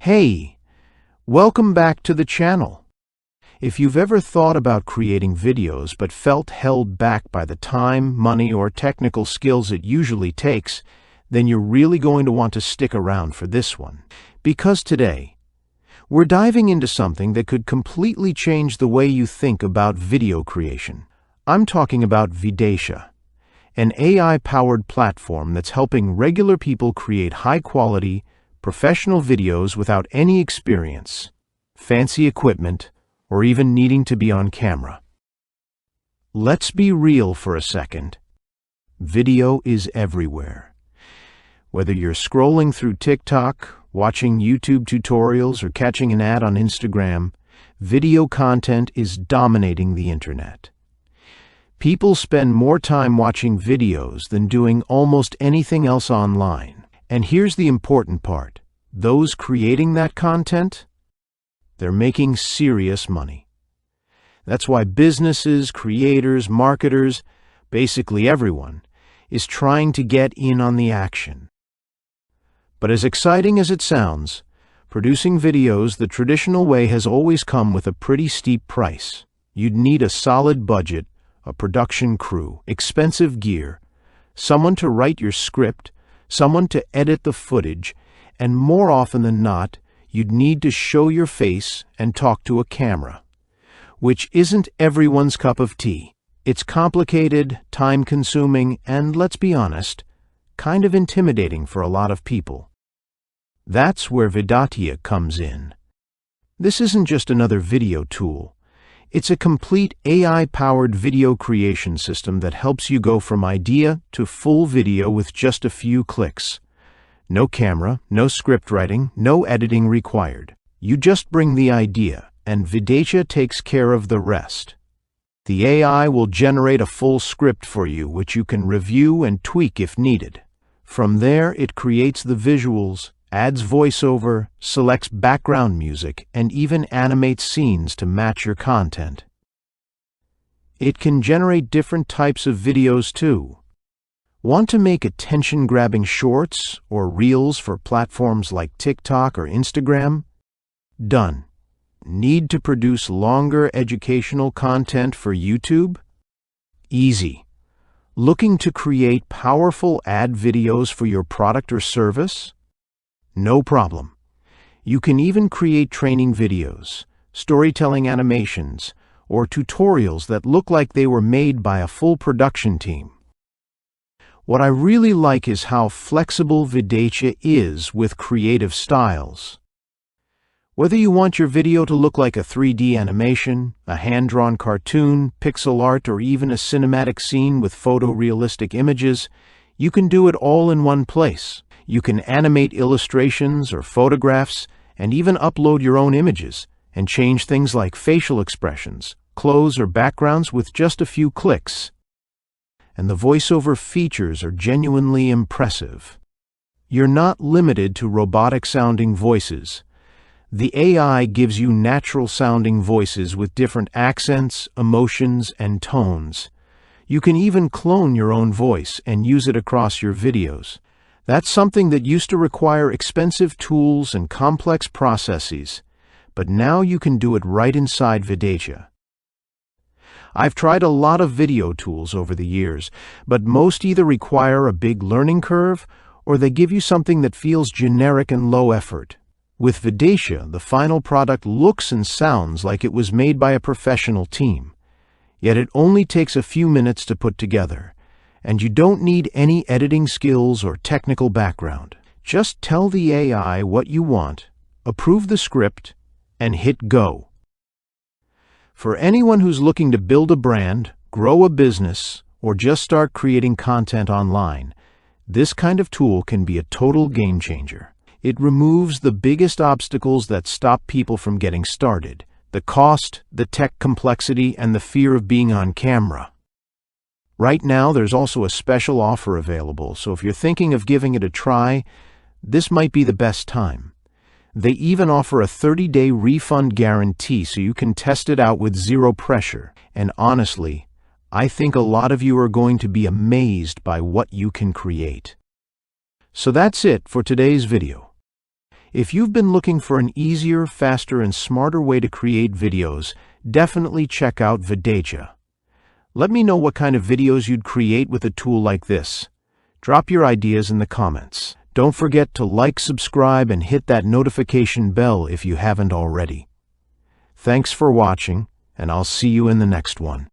Hey, welcome back to the channel. If you've ever thought about creating videos but felt held back by the time, money, or technical skills it usually takes, then you're really going to want to stick around for this one. Because today, we're diving into something that could completely change the way you think about video creation. I'm talking about Vidatia, an AI-powered platform that's helping regular people create high-quality, professional videos without any experience, fancy equipment, or even needing to be on camera. Let's be real for a second. Video is everywhere. Whether you're scrolling through TikTok, watching YouTube tutorials, or catching an ad on Instagram, video content is dominating the internet. People spend more time watching videos than doing almost anything else online. And here's the important part. Those creating that content, they're making serious money. That's why businesses, creators, marketers, basically everyone, is trying to get in on the action. But as exciting as it sounds, producing videos the traditional way has always come with a pretty steep price. You'd need a solid budget, a production crew, expensive gear, someone to write your script, someone to edit the footage, and more often than not, you'd need to show your face and talk to a camera, which isn't everyone's cup of tea. It's complicated, time-consuming, and, let's be honest, kind of intimidating for a lot of people. That's where Vidatia comes in. This isn't just another video tool. It's a complete AI-powered video creation system that helps you go from idea to full video with just a few clicks. No camera, no script writing, no editing required. You just bring the idea, and Vidatia takes care of the rest. The AI will generate a full script for you, which you can review and tweak if needed. From there, it creates the visuals, adds voiceover, selects background music, and even animates scenes to match your content. It can generate different types of videos too. Want to make attention-grabbing shorts or reels for platforms like TikTok or Instagram? Done. Need to produce longer educational content for YouTube? Easy. Looking to create powerful ad videos for your product or service? No problem. You can even create training videos, storytelling animations, or tutorials that look like they were made by a full production team. What I really like is how flexible Vidatia is with creative styles. Whether you want your video to look like a 3D animation, a hand-drawn cartoon, pixel art, or even a cinematic scene with photorealistic images, you can do it all in one place. You can animate illustrations or photographs and even upload your own images and change things like facial expressions, clothes, or backgrounds with just a few clicks. And the voiceover features are genuinely impressive. You're not limited to robotic-sounding voices. The AI gives you natural-sounding voices with different accents, emotions, and tones. You can even clone your own voice and use it across your videos. That's something that used to require expensive tools and complex processes, but now you can do it right inside Vidatia. I've tried a lot of video tools over the years, but most either require a big learning curve or they give you something that feels generic and low effort. With Vidatia, the final product looks and sounds like it was made by a professional team, yet it only takes a few minutes to put together. And you don't need any editing skills or technical background. Just tell the AI what you want, approve the script, and hit go. For anyone who's looking to build a brand, grow a business, or just start creating content online, this kind of tool can be a total game changer. It removes the biggest obstacles that stop people from getting started: the cost, the tech complexity, and the fear of being on camera. Right now, there's also a special offer available, so if you're thinking of giving it a try, this might be the best time. They even offer a 30-day refund guarantee so you can test it out with zero pressure. And honestly, I think a lot of you are going to be amazed by what you can create. So that's it for today's video. If you've been looking for an easier, faster, and smarter way to create videos, definitely check out Vidatia. Let me know what kind of videos you'd create with a tool like this. Drop your ideas in the comments. Don't forget to like, subscribe, and hit that notification bell if you haven't already. Thanks for watching, and I'll see you in the next one.